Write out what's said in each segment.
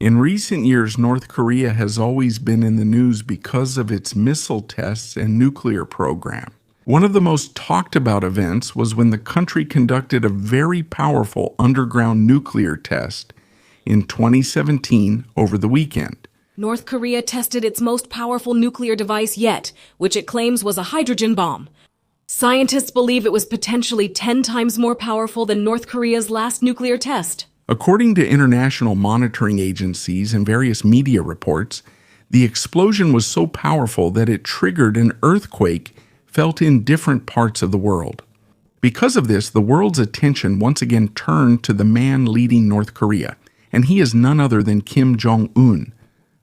In recent years, North Korea has always been in the news because of its missile tests and nuclear program. One of the most talked about events was when the country conducted a very powerful underground nuclear test in 2017 over the weekend. North Korea tested its most powerful nuclear device yet, which it claims was a hydrogen bomb. Scientists believe it was potentially 10 times more powerful than North Korea's last nuclear test. According to international monitoring agencies and various media reports, the explosion was so powerful that it triggered an earthquake felt in different parts of the world. Because of this, the world's attention once again turned to the man leading North Korea, and he is none other than Kim Jong-un.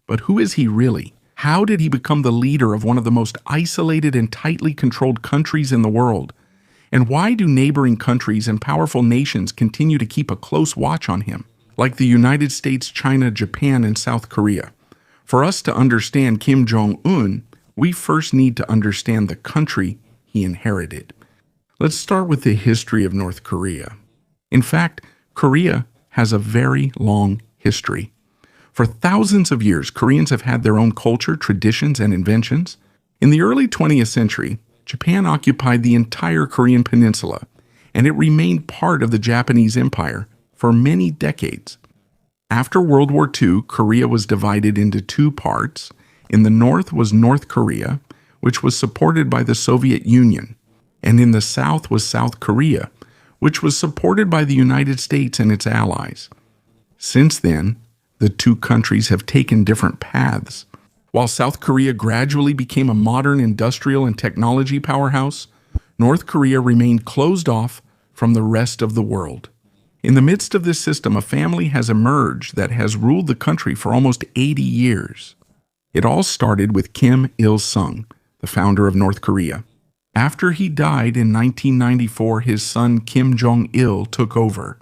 But who is he really? How did he become the leader of one of the most isolated and tightly controlled countries in the world? And why do neighboring countries and powerful nations continue to keep a close watch on him, like the United States, China, Japan, and South Korea? For us to understand Kim Jong-un, we first need to understand the country he inherited. Let's start with the history of North Korea. In fact, Korea has a very long history. For thousands of years, Koreans have had their own culture, traditions, and inventions. In the early 20th century, Japan occupied the entire Korean peninsula, and it remained part of the Japanese Empire for many decades. After World War II, Korea was divided into two parts. In the north was North Korea, which was supported by the Soviet Union, and in the south was South Korea, which was supported by the United States and its allies. Since then, the two countries have taken different paths. While South Korea gradually became a modern industrial and technology powerhouse, North Korea remained closed off from the rest of the world. In the midst of this system, a family has emerged that has ruled the country for almost 80 years. It all started with Kim Il-sung, the founder of North Korea. After he died in 1994, his son Kim Jong-il took over,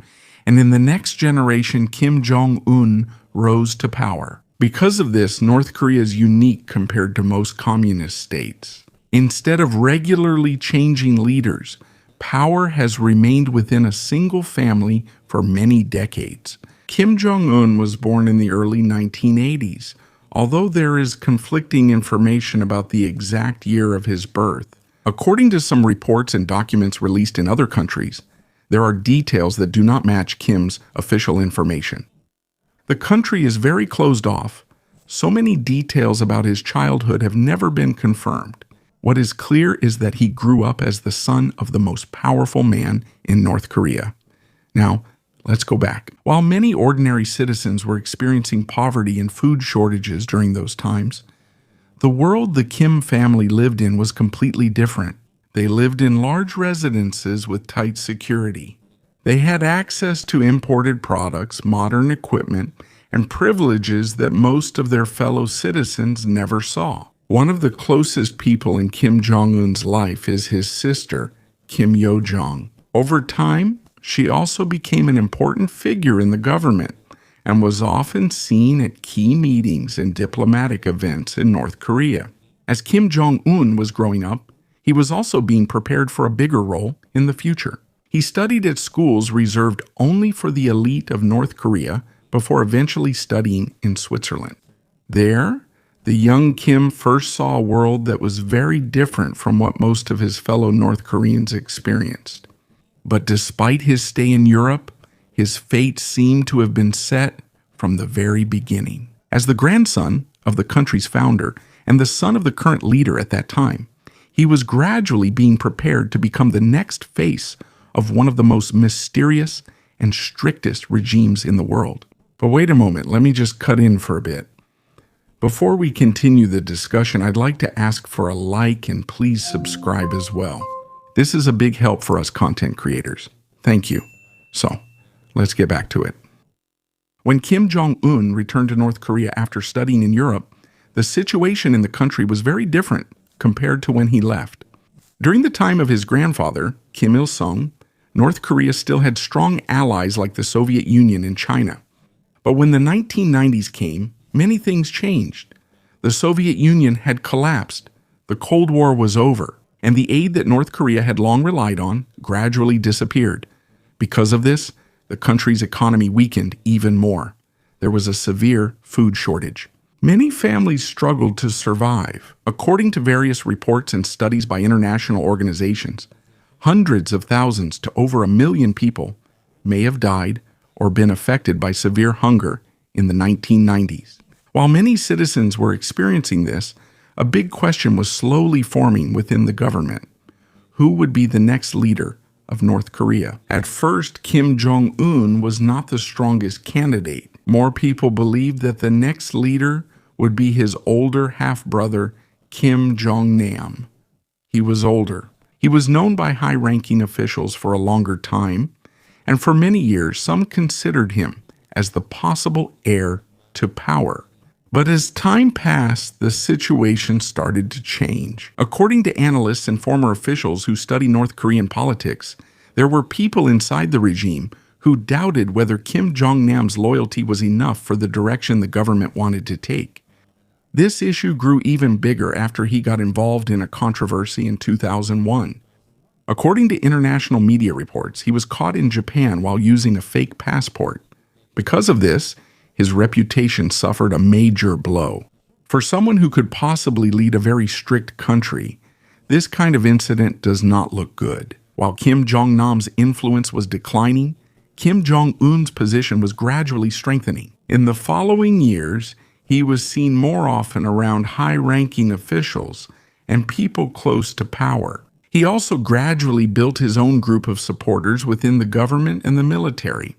and in the next generation, Kim Jong-un rose to power. Because of this, North Korea is unique compared to most communist states. Instead of regularly changing leaders, power has remained within a single family for many decades. Kim Jong-un was born in the early 1980s, although there is conflicting information about the exact year of his birth. According to some reports and documents released in other countries, there are details that do not match Kim's official information. The country is very closed off. So many details about his childhood have never been confirmed. What is clear is that he grew up as the son of the most powerful man in North Korea. Now, let's go back. While many ordinary citizens were experiencing poverty and food shortages during those times, the world the Kim family lived in was completely different. They lived in large residences with tight security. They had access to imported products, modern equipment, and privileges that most of their fellow citizens never saw. One of the closest people in Kim Jong-un's life is his sister, Kim Yo-jong. Over time, she also became an important figure in the government and was often seen at key meetings and diplomatic events in North Korea. As Kim Jong-un was growing up, he was also being prepared for a bigger role in the future. He studied at schools reserved only for the elite of North Korea before eventually studying in Switzerland. There, the young Kim first saw a world that was very different from what most of his fellow North Koreans experienced. But despite his stay in Europe, his fate seemed to have been set from the very beginning. As the grandson of the country's founder and the son of the current leader at that time, he was gradually being prepared to become the next face of one of the most mysterious and strictest regimes in the world. But wait a moment, let me just cut in for a bit. Before we continue the discussion, I'd like to ask for a like and please subscribe as well. This is a big help for us content creators. Thank you. So, let's get back to it. When Kim Jong-un returned to North Korea after studying in Europe, the situation in the country was very different compared to when he left. During the time of his grandfather, Kim Il-sung, North Korea still had strong allies like the Soviet Union and China. But when the 1990s came, many things changed. The Soviet Union had collapsed, the Cold War was over, and the aid that North Korea had long relied on gradually disappeared. Because of this, the country's economy weakened even more. there was a severe food shortage. Many families struggled to survive. According to various reports and studies by international organizations, hundreds of thousands to over 1 million people may have died or been affected by severe hunger in the 1990s. While many citizens were experiencing this, a big question was slowly forming within the government. Who would be the next leader of North Korea? At first, Kim Jong-un was not the strongest candidate. More people believed that the next leader would be his older half-brother, Kim Jong-nam. He was older. He was known by high-ranking officials for a longer time, and for many years, some considered him as the possible heir to power. But as time passed, the situation started to change. According to analysts and former officials who study North Korean politics, there were people inside the regime who doubted whether Kim Jong-nam's loyalty was enough for the direction the government wanted to take. This issue grew even bigger after he got involved in a controversy in 2001. According to international media reports, he was caught in Japan while using a fake passport. Because of this, his reputation suffered a major blow. For someone who could possibly lead a very strict country, this kind of incident does not look good. While Kim Jong-nam's influence was declining, Kim Jong-un's position was gradually strengthening. In the following years, he was seen more often around high-ranking officials and people close to power. He also gradually built his own group of supporters within the government and the military.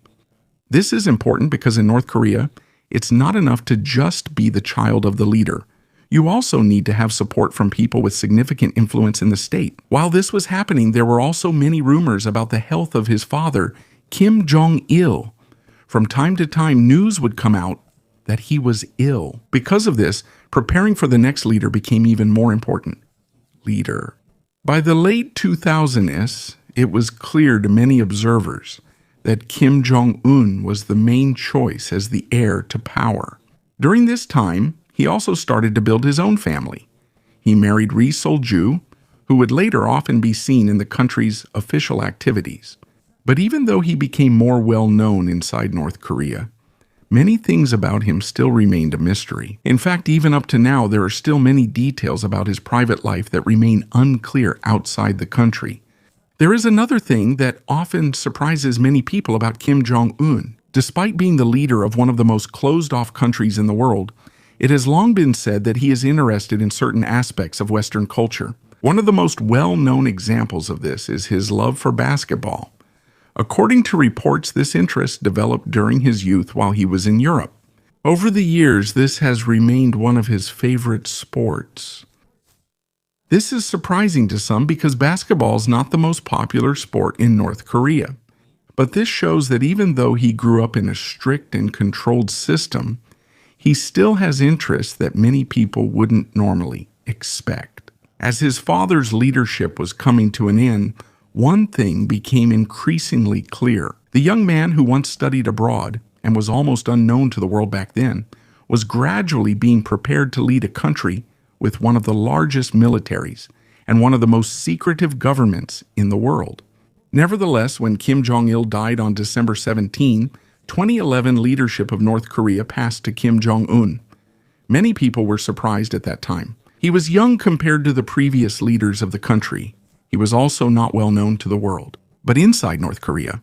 This is important because in North Korea, it's not enough to just be the child of the leader. You also need to have support from people with significant influence in the state. While this was happening, there were also many rumors about the health of his father, Kim Jong-il. From time to time, news would come out that he was ill. Because of this, preparing for the next leader became even more important. Leader. By the late 2000s, it was clear to many observers that Kim Jong-un was the main choice as the heir to power. During this time, he also started to build his own family. He married Ri Sol-ju, who would later often be seen in the country's official activities. But even though he became more well-known inside North Korea, many things about him still remained a mystery. In fact, even up to now, there are still many details about his private life that remain unclear outside the country. There is another thing that often surprises many people about Kim Jong-un. Despite being the leader of one of the most closed-off countries in the world, it has long been said that he is interested in certain aspects of Western culture. One of the most well-known examples of this is his love for basketball. According to reports, this interest developed during his youth while he was in Europe. Over the years, this has remained one of his favorite sports. This is surprising to some because basketball is not the most popular sport in North Korea. But this shows that even though he grew up in a strict and controlled system, he still has interests that many people wouldn't normally expect. As his father's leadership was coming to an end, one thing became increasingly clear. The young man who once studied abroad and was almost unknown to the world back then was gradually being prepared to lead a country with one of the largest militaries and one of the most secretive governments in the world. Nevertheless, when Kim Jong-il died on December 17, 2011 leadership of North Korea passed to Kim Jong-un. Many people were surprised at that time. He was young compared to the previous leaders of the country. He was also not well known to the world. But inside North Korea,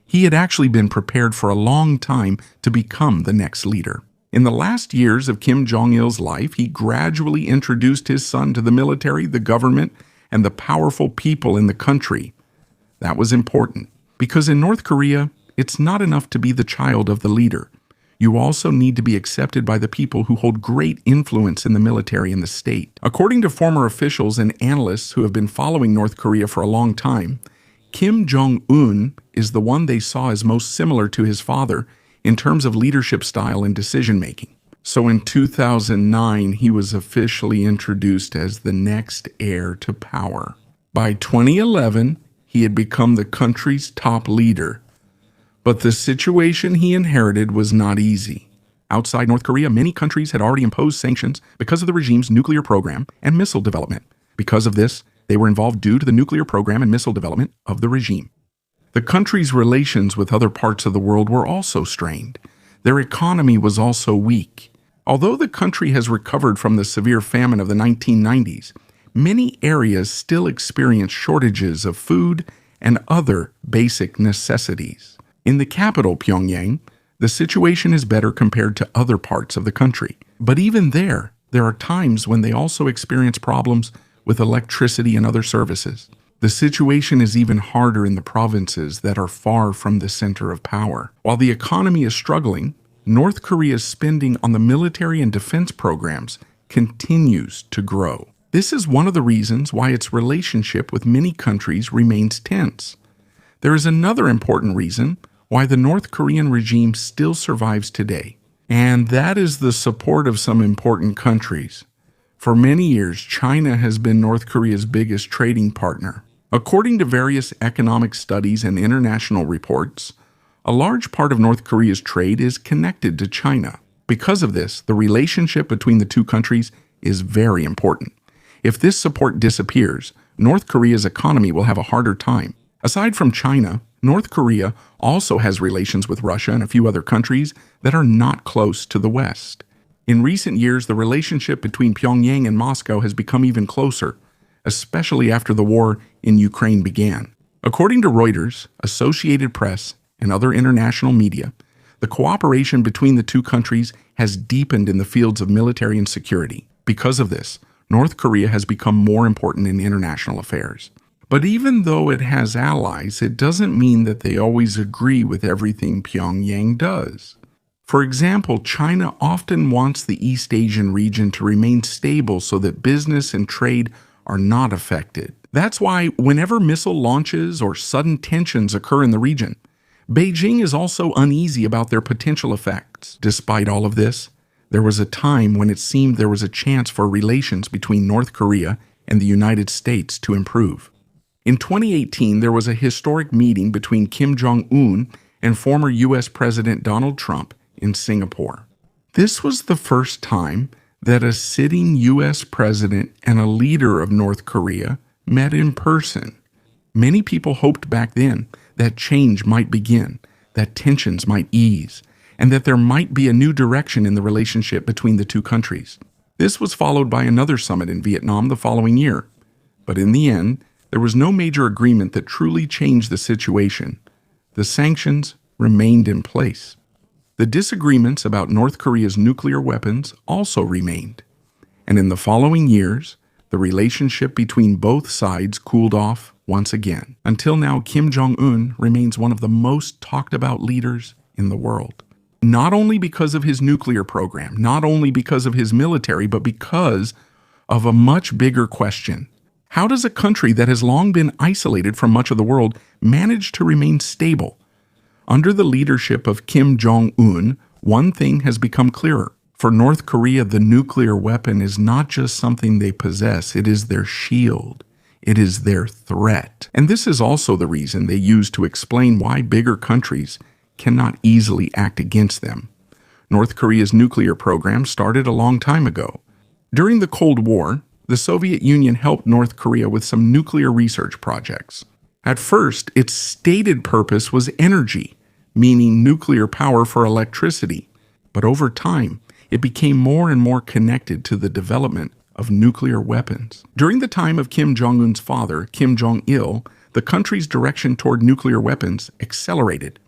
he had actually been prepared for a long time to become the next leader. In the last years of Kim Jong-il's life, he gradually introduced his son to the military, the government, and the powerful people in the country. That was important, because in North Korea, it's not enough to be the child of the leader. You also need to be accepted by the people who hold great influence in the military and the state. According to former officials and analysts who have been following North Korea for a long time, Kim Jong-un is the one they saw as most similar to his father in terms of leadership style and decision-making. So in 2009, he was officially introduced as the next heir to power. By 2011, he had become the country's top leader. But the situation he inherited was not easy. Outside North Korea, many countries had already imposed sanctions because of the regime's nuclear program and missile development. Because of this, they were involved due to the nuclear program and missile development of the regime. The country's relations with other parts of the world were also strained. their economy was also weak. Although the country has recovered from the severe famine of the 1990s, many areas still experience shortages of food and other basic necessities. In the capital, Pyongyang, the situation is better compared to other parts of the country. But even there are times when they also experience problems with electricity and other services. The situation is even harder in the provinces that are far from the center of power. While the economy is struggling, North Korea's spending on the military and defense programs continues to grow. This is one of the reasons why its relationship with many countries remains tense. There is another important reason why the North Korean regime still survives today, and that is the support of some important countries. For many years, China has been North Korea's biggest trading partner. According to various economic studies and international reports, a large part of North Korea's trade is connected to China. Because of this, the relationship between the two countries is very important. If this support disappears, North Korea's economy will have a harder time. Aside from China, North Korea also has relations with Russia and a few other countries that are not close to the West. In recent years, the relationship between Pyongyang and Moscow has become even closer, especially after the war in Ukraine began. According to Reuters, Associated Press, and other international media, the cooperation between the two countries has deepened in the fields of military and security. Because of this, North Korea has become more important in international affairs. But even though it has allies, it doesn't mean that they always agree with everything Pyongyang does. For example, China often wants the East Asian region to remain stable so that business and trade are not affected. That's why whenever missile launches or sudden tensions occur in the region, Beijing is also uneasy about their potential effects. Despite all of this, there was a time when it seemed there was a chance for relations between North Korea and the United States to improve. In 2018, there was a historic meeting between Kim Jong-un and former U.S. President Donald Trump in Singapore. This was the first time that a sitting U.S. president and a leader of North Korea met in person. Many people hoped back then that change might begin, that tensions might ease, and that there might be a new direction in the relationship between the two countries. This was followed by another summit in Vietnam the following year. But in the end, there was no major agreement that truly changed the situation. The sanctions remained in place. The disagreements about North Korea's nuclear weapons also remained. And in the following years, the relationship between both sides cooled off once again. Until now, Kim Jong-un remains one of the most talked about leaders in the world. Not only because of his nuclear program, not only because of his military, but because of a much bigger question. How does a country that has long been isolated from much of the world manage to remain stable? Under the leadership of Kim Jong-un, one thing has become clearer. For North Korea, the nuclear weapon is not just something they possess, it is their shield. It is their threat. And this is also the reason they use to explain why bigger countries cannot easily act against them. North Korea's nuclear program started a long time ago. During the Cold War, the Soviet Union helped North Korea with some nuclear research projects. At first, its stated purpose was energy, meaning nuclear power for electricity. But over time, it became more and more connected to the development of nuclear weapons. During the time of Kim Jong-un's father, Kim Jong-il, the country's direction toward nuclear weapons accelerated.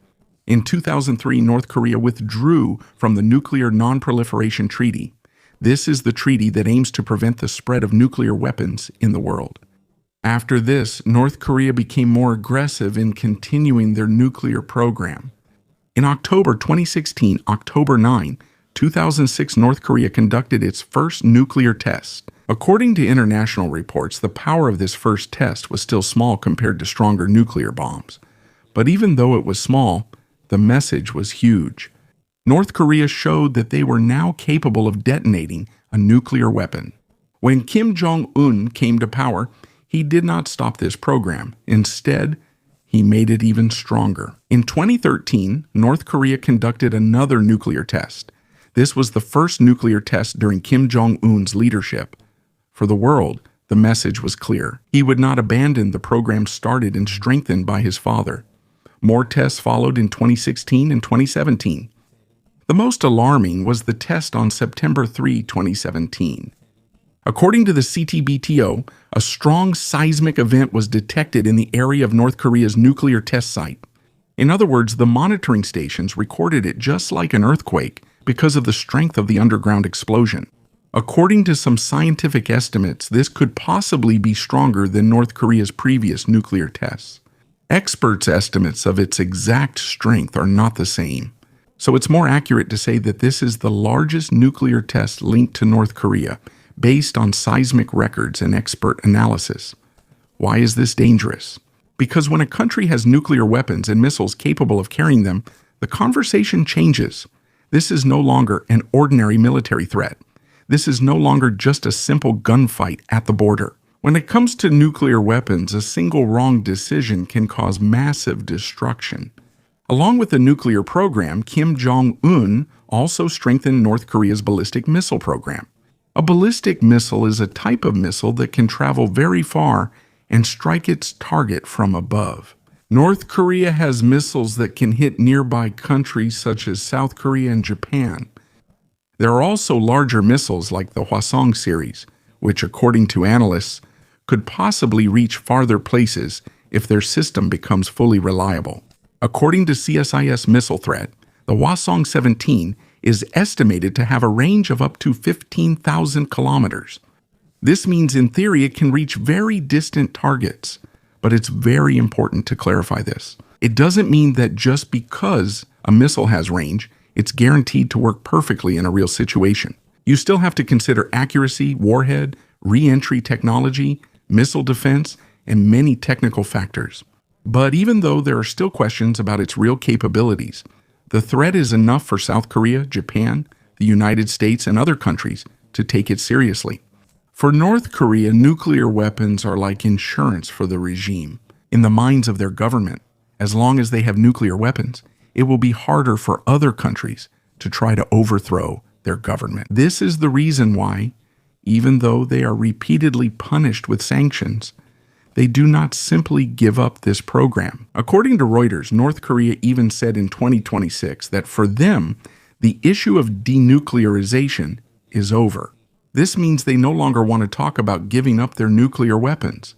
In 2003, North Korea withdrew from the Nuclear Non-Proliferation Treaty. This is the treaty that aims to prevent the spread of nuclear weapons in the world. After this, North Korea became more aggressive in continuing their nuclear program. In October 2016, October 9, 2006, North Korea conducted its first nuclear test. According to international reports, the power of this first test was still small compared to stronger nuclear bombs. But even though it was small, the message was huge. North Korea showed that they were now capable of detonating a nuclear weapon. When Kim Jong-un came to power, he did not stop this program. Instead, he made it even stronger. In 2013, North Korea conducted another nuclear test. This was the first nuclear test during Kim Jong-un's leadership. For the world, the message was clear. He would not abandon the program started and strengthened by his father. More tests followed in 2016 and 2017. The most alarming was the test on September 3, 2017. According to the CTBTO, a strong seismic event was detected in the area of North Korea's nuclear test site. In other words, the monitoring stations recorded it just like an earthquake because of the strength of the underground explosion. According to some scientific estimates, this could possibly be stronger than North Korea's previous nuclear tests. Experts' estimates of its exact strength are not the same, so it's more accurate to say that this is the largest nuclear test linked to North Korea, based on seismic records and expert analysis. Why is this dangerous? Because when a country has nuclear weapons and missiles capable of carrying them, the conversation changes. This is no longer an ordinary military threat. This is no longer just a simple gunfight at the border. When it comes to nuclear weapons, a single wrong decision can cause massive destruction. Along with the nuclear program, Kim Jong-un also strengthened North Korea's ballistic missile program. A ballistic missile is a type of missile that can travel very far and strike its target from above. North Korea has missiles that can hit nearby countries such as South Korea and Japan. There are also larger missiles like the Hwasong series, which, according to analysts, could possibly reach farther places if their system becomes fully reliable. According to CSIS Missile Threat, the Hwasong 17 is estimated to have a range of up to 15,000 kilometers. This means in theory it can reach very distant targets, but it's very important to clarify this. It doesn't mean that just because a missile has range, it's guaranteed to work perfectly in a real situation. You still have to consider accuracy, warhead, re-entry technology, missile defense, and many technical factors. But even though there are still questions about its real capabilities, the threat is enough for South Korea, Japan, the United States, and other countries to take it seriously. For North Korea, nuclear weapons are like insurance for the regime. In the minds of their government, as long as they have nuclear weapons, it will be harder for other countries to try to overthrow their government. This is the reason why, even though they are repeatedly punished with sanctions, they do not simply give up this program. According to Reuters, North Korea even said in 2026 that for them, the issue of denuclearization is over. This means they no longer want to talk about giving up their nuclear weapons.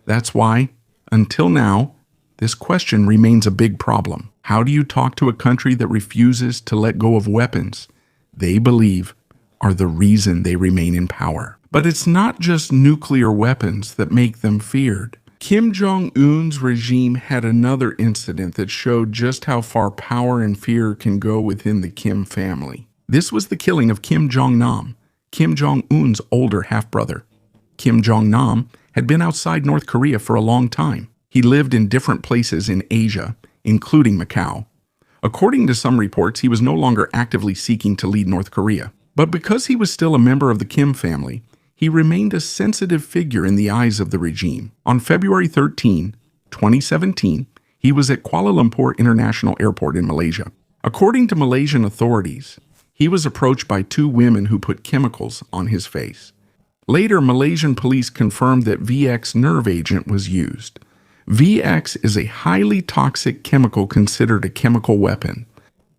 That's why, until now, this question remains a big problem. How do you talk to a country that refuses to let go of weapons they believe are the reason they remain in power? But it's not just nuclear weapons that make them feared. Kim Jong-un's regime had another incident that showed just how far power and fear can go within the Kim family. This was the killing of Kim Jong-nam, Kim Jong-un's older half-brother. Kim Jong-nam had been outside North Korea for a long time. He lived in different places in Asia, including Macau. According to some reports, he was no longer actively seeking to lead North Korea. But because he was still a member of the Kim family, he remained a sensitive figure in the eyes of the regime. On February 13, 2017, he was at Kuala Lumpur International Airport in Malaysia. According to Malaysian authorities, he was approached by two women who put chemicals on his face. Later, Malaysian police confirmed that VX nerve agent was used. VX is a highly toxic chemical considered a chemical weapon.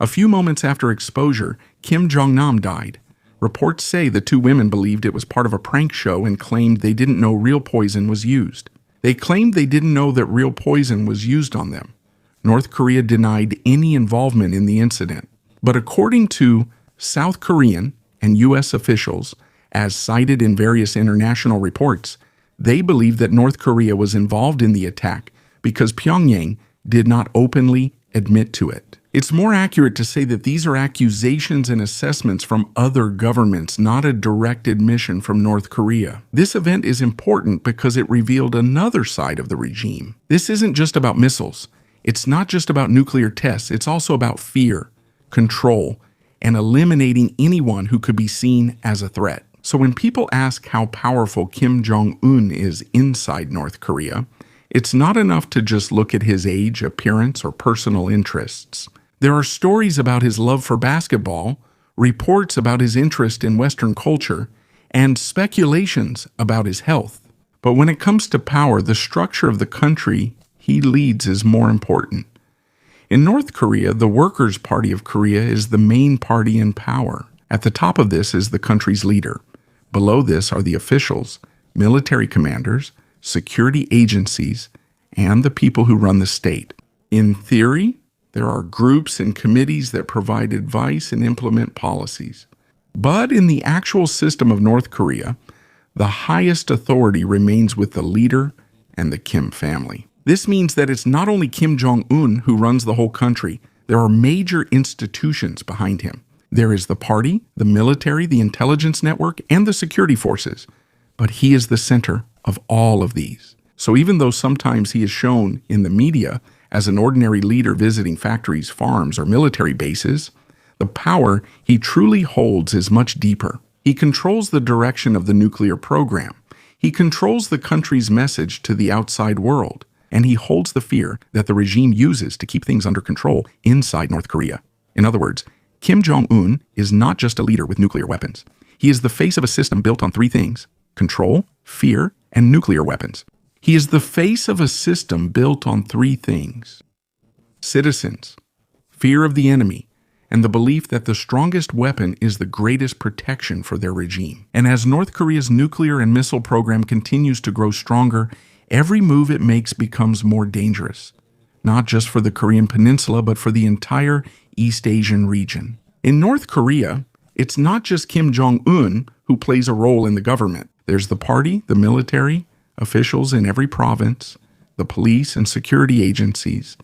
A few moments after exposure, Kim Jong-nam died. Reports say the two women believed it was part of a prank show and claimed they didn't know real poison was used. They claimed they didn't know that real poison was used on them. North Korea denied any involvement in the incident. But according to South Korean and U.S. officials, as cited in various international reports, they believe that North Korea was involved in the attack because Pyongyang did not openly admit to it. It's more accurate to say that these are accusations and assessments from other governments, not a direct admission from North Korea. This event is important because it revealed another side of the regime. This isn't just about missiles. It's not just about nuclear tests. It's also about fear, control, and eliminating anyone who could be seen as a threat. So when people ask how powerful Kim Jong-un is inside North Korea, it's not enough to just look at his age, appearance, or personal interests. There are stories about his love for basketball, reports about his interest in Western culture, and speculations about his health. But when it comes to power, the structure of the country he leads is more important. In North Korea, the Workers' Party of Korea is the main party in power. At the top of this is the country's leader. Below this are the officials, military commanders, security agencies, and the people who run the state. In theory, there are groups and committees that provide advice and implement policies. But in the actual system of North Korea, the highest authority remains with the leader and the Kim family. This means that it's not only Kim Jong-un who runs the whole country. There are major institutions behind him. There is the party, the military, the intelligence network, and the security forces. But he is the center of all of these. So even though sometimes he is shown in the media as an ordinary leader visiting factories, farms, or military bases, the power he truly holds is much deeper. He controls the direction of the nuclear program. He controls the country's message to the outside world. And he holds the fear that the regime uses to keep things under control inside North Korea. In other words, Kim Jong-un is not just a leader with nuclear weapons. He is the face of a system built on three things: control, fear, and nuclear weapons. He is the face of a system built on three things: citizens, fear of the enemy, and the belief that the strongest weapon is the greatest protection for their regime. And as North Korea's nuclear and missile program continues to grow stronger, every move it makes becomes more dangerous, not just for the Korean Peninsula, but for the entire East Asian region. In North Korea, it's not just Kim Jong-un who plays a role in the government. There's the party, the military, officials in every province, the police and security agencies,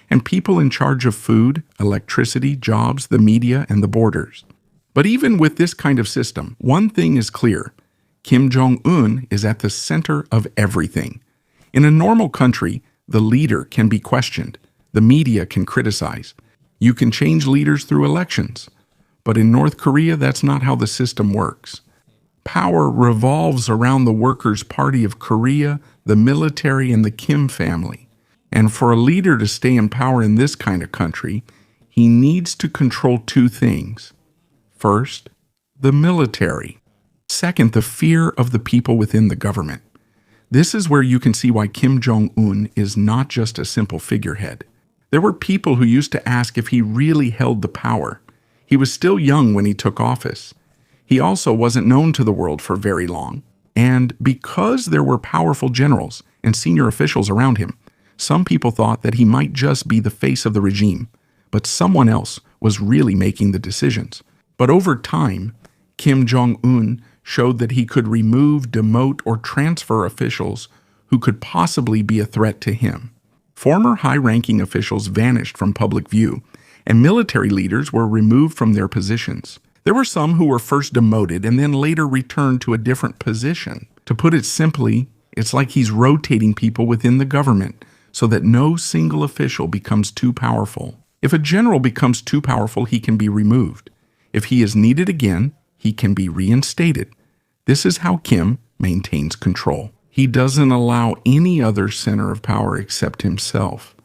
and people in charge of food, electricity, jobs, the media, and the borders. But even with this kind of system, one thing is clear: Kim Jong-un is at the center of everything. In a normal country, the leader can be questioned. The media can criticize. You can change leaders through elections. But in North Korea, that's not how the system works. Power revolves around the Workers' Party of Korea, the military, and the Kim family. And for a leader to stay in power in this kind of country, he needs to control two things. First, the military. Second, the fear of the people within the government. This is where you can see why Kim Jong-un is not just a simple figurehead. There were people who used to ask if he really held the power. He was still young when he took office. He also wasn't known to the world for very long. And because there were powerful generals and senior officials around him, some people thought that he might just be the face of the regime, but someone else was really making the decisions. But over time, Kim Jong-un showed that he could remove, demote, or transfer officials who could possibly be a threat to him. Former high-ranking officials vanished from public view, and military leaders were removed from their positions. There were some who were first demoted and then later returned to a different position. To put it simply, it's like he's rotating people within the government so that no single official becomes too powerful. If a general becomes too powerful, he can be removed. If he is needed again, he can be reinstated. This is how Kim maintains control. He doesn't allow any other center of power except himself.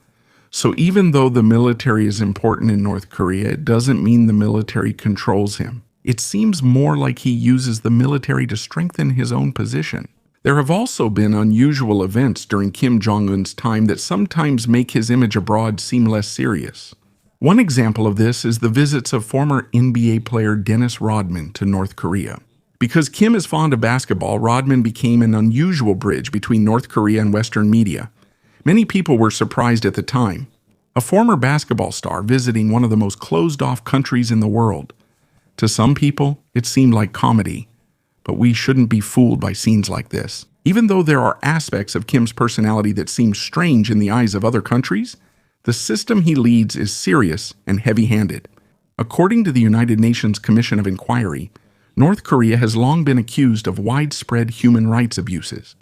So even though the military is important in North Korea, it doesn't mean the military controls him. It seems more like he uses the military to strengthen his own position. There have also been unusual events during Kim Jong-un's time that sometimes make his image abroad seem less serious. One example of this is the visits of former NBA player Dennis Rodman to North Korea. Because Kim is fond of basketball, Rodman became an unusual bridge between North Korea and Western media. Many people were surprised at the time. A former basketball star visiting one of the most closed-off countries in the world. To some people, it seemed like comedy. But we shouldn't be fooled by scenes like this. Even though there are aspects of Kim's personality that seem strange in the eyes of other countries, the system he leads is serious and heavy-handed. According to the United Nations Commission of Inquiry, North Korea has long been accused of widespread human rights abuses.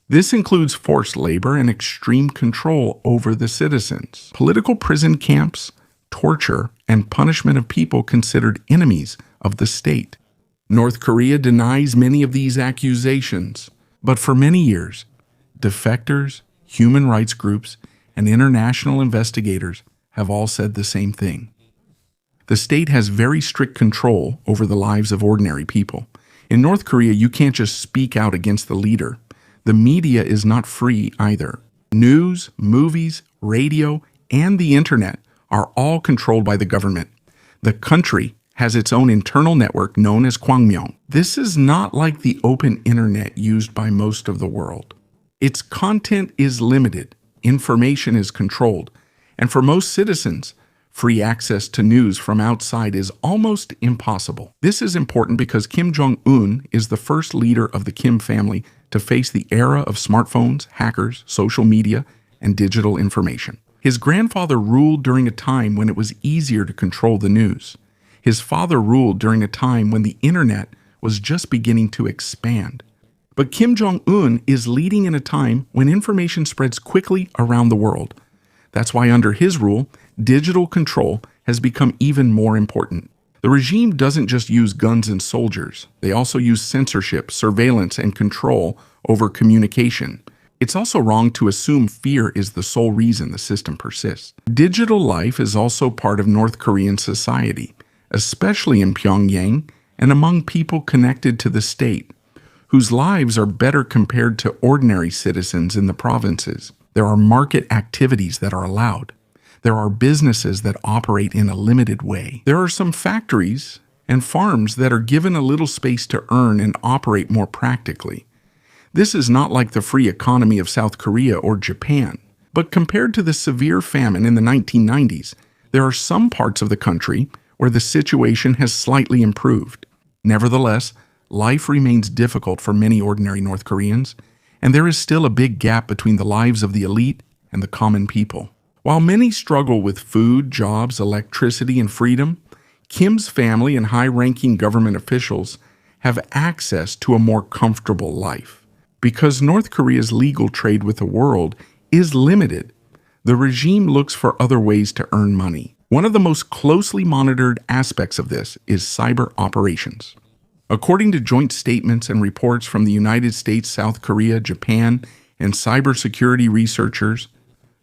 This includes forced labor and extreme control over the citizens, political prison camps, torture, and punishment of people considered enemies of the state. North Korea denies many of these accusations, but for many years, defectors, human rights groups, and international investigators have all said the same thing. The state has very strict control over the lives of ordinary people. In North Korea, you can't just speak out against the leader. The media is not free either. News, movies, radio, and the internet are all controlled by the government. The country has its own internal network known as Kwangmyong. This is not like the open internet used by most of the world. Its content is limited, information is controlled, and for most citizens, free access to news from outside is almost impossible. This is important because Kim Jong-un is the first leader of the Kim family to face the era of smartphones, hackers, social media, and digital information. His grandfather ruled during a time when it was easier to control the news. His father ruled during a time when the internet was just beginning to expand. But Kim Jong-un is leading in a time when information spreads quickly around the world. That's why under his rule, digital control has become even more important. The regime doesn't just use guns and soldiers. They also use censorship, surveillance, and control over communication. It's also wrong to assume fear is the sole reason the system persists. Digital life is also part of North Korean society, especially in Pyongyang and among people connected to the state, whose lives are better compared to ordinary citizens in the provinces. There are market activities that are allowed. There are businesses that operate in a limited way. There are some factories and farms that are given a little space to earn and operate more practically. This is not like the free economy of South Korea or Japan. But compared to the severe famine in the 1990s, there are some parts of the country where the situation has slightly improved. Nevertheless, life remains difficult for many ordinary North Koreans, and there is still a big gap between the lives of the elite and the common people. While many struggle with food, jobs, electricity, and freedom, Kim's family and high-ranking government officials have access to a more comfortable life. Because North Korea's legal trade with the world is limited, the regime looks for other ways to earn money. One of the most closely monitored aspects of this is cyber operations. According to joint statements and reports from the United States, South Korea, Japan, and cybersecurity researchers,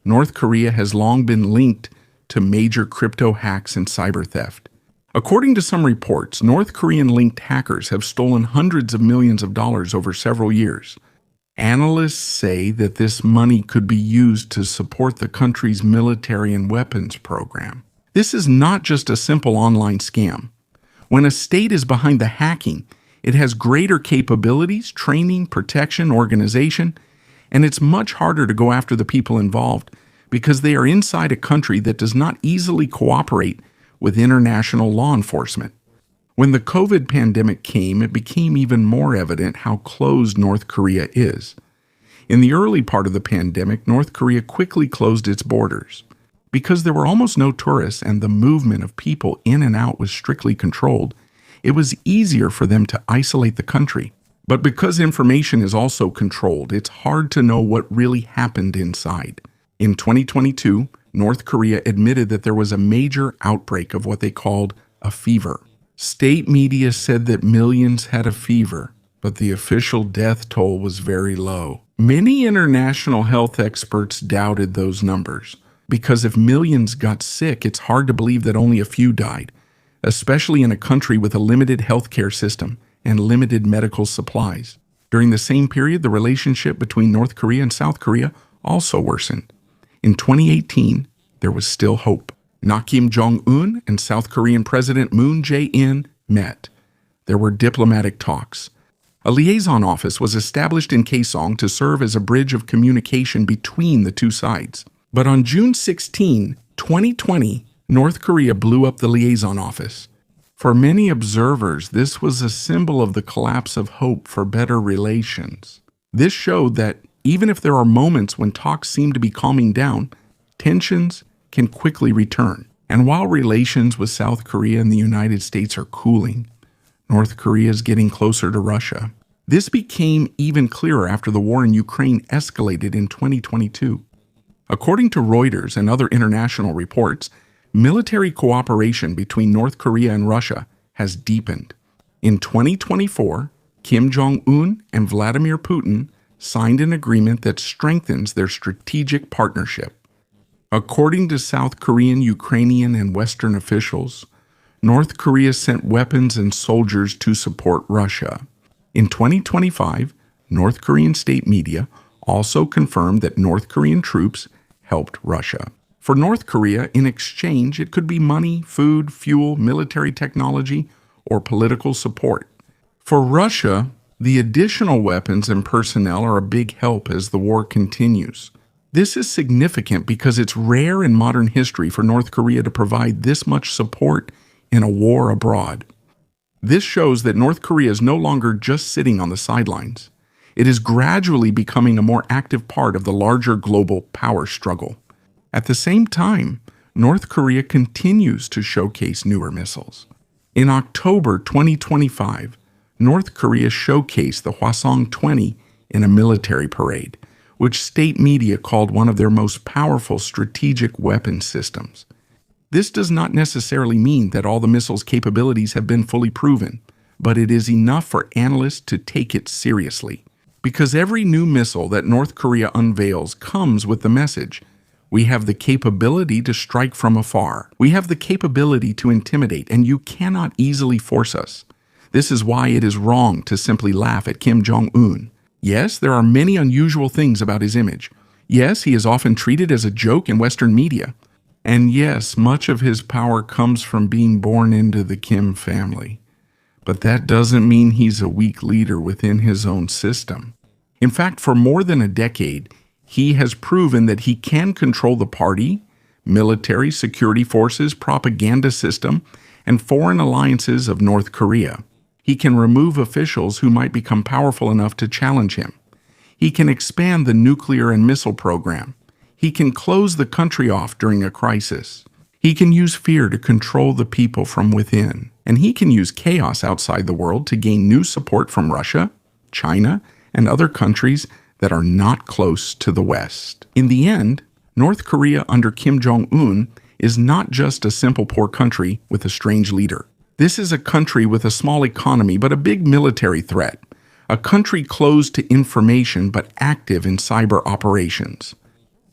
North Korea has long been linked to major crypto hacks and cyber theft. According to some reports, North Korean-linked hackers have stolen hundreds of millions of dollars over several years. Analysts say that this money could be used to support the country's military and weapons program. This is not just a simple online scam. When a state is behind the hacking, it has greater capabilities, training, protection, organization, and it's much harder to go after the people involved because they are inside a country that does not easily cooperate with international law enforcement. When the COVID pandemic came, it became even more evident how closed North Korea is. In the early part of the pandemic, North Korea quickly closed its borders. Because there were almost no tourists and the movement of people in and out was strictly controlled, it was easier for them to isolate the country. But because information is also controlled, it's hard to know what really happened inside. In 2022, North Korea admitted that there was a major outbreak of what they called a fever. State media said that millions had a fever, but the official death toll was very low. Many international health experts doubted those numbers, because if millions got sick, it's hard to believe that only a few died, especially in a country with a limited healthcare system and limited medical supplies. During the same period, the relationship between North Korea and South Korea also worsened. In 2018, there was still hope. Kim Jong-un and South Korean President Moon Jae-in met. There were diplomatic talks. A liaison office was established in Kaesong to serve as a bridge of communication between the two sides. But on June 16, 2020, North Korea blew up the liaison office. For many observers, this was a symbol of the collapse of hope for better relations. This showed that even if there are moments when talks seem to be calming down, tensions can quickly return. And while relations with South Korea and the United States are cooling, North Korea is getting closer to Russia. This became even clearer after the war in Ukraine escalated in 2022. According to Reuters and other international reports, military cooperation between North Korea and Russia has deepened. In 2024, Kim Jong-un and Vladimir Putin signed an agreement that strengthens their strategic partnership. According to South Korean, Ukrainian, and Western officials, North Korea sent weapons and soldiers to support Russia. In 2025, North Korean state media also confirmed that North Korean troops helped Russia. For North Korea, in exchange, it could be money, food, fuel, military technology, or political support. For Russia, the additional weapons and personnel are a big help as the war continues. This is significant because it's rare in modern history for North Korea to provide this much support in a war abroad. This shows that North Korea is no longer just sitting on the sidelines. It is gradually becoming a more active part of the larger global power struggle. At the same time, North Korea continues to showcase newer missiles. In October 2025, North Korea showcased the Hwasong-20 in a military parade, which state media called one of their most powerful strategic weapon systems. This does not necessarily mean that all the missile's capabilities have been fully proven, but it is enough for analysts to take it seriously. Because every new missile that North Korea unveils comes with the message, we have the capability to strike from afar. We have the capability to intimidate, and you cannot easily force us. This is why it is wrong to simply laugh at Kim Jong-un. Yes, there are many unusual things about his image. Yes, he is often treated as a joke in Western media. And yes, much of his power comes from being born into the Kim family. But that doesn't mean he's a weak leader within his own system. In fact, for more than a decade, he has proven that he can control the party, military, security forces, propaganda system, and foreign alliances of North Korea. He can remove officials who might become powerful enough to challenge him. He can expand the nuclear and missile program. He can close the country off during a crisis. He can use fear to control the people from within. And he can use chaos outside the world to gain new support from Russia, China, and other countries that are not close to the West. In the end, North Korea under Kim Jong-un is not just a simple poor country with a strange leader. This is a country with a small economy but a big military threat. A country closed to information but active in cyber operations.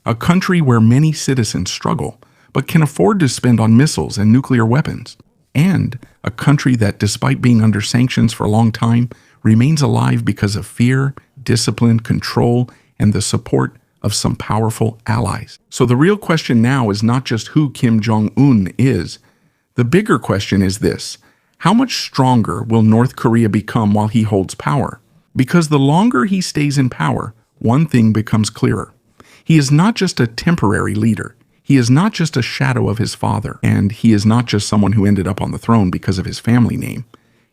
A country where many citizens struggle but can afford to spend on missiles and nuclear weapons. And a country that, despite being under sanctions for a long time, remains alive because of fear, discipline, control, and the support of some powerful allies. So the real question now is not just who Kim Jong-un is. The bigger question is this: how much stronger will North Korea become while he holds power? Because the longer he stays in power, one thing becomes clearer. He is not just a temporary leader. He is not just a shadow of his father. And he is not just someone who ended up on the throne because of his family name.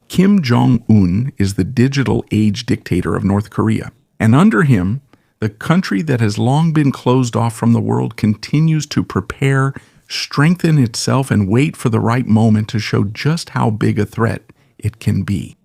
Kim Jong-un is the digital age dictator of North Korea. And under him, the country that has long been closed off from the world continues to prepare, strengthen itself, and wait for the right moment to show just how big a threat it can be.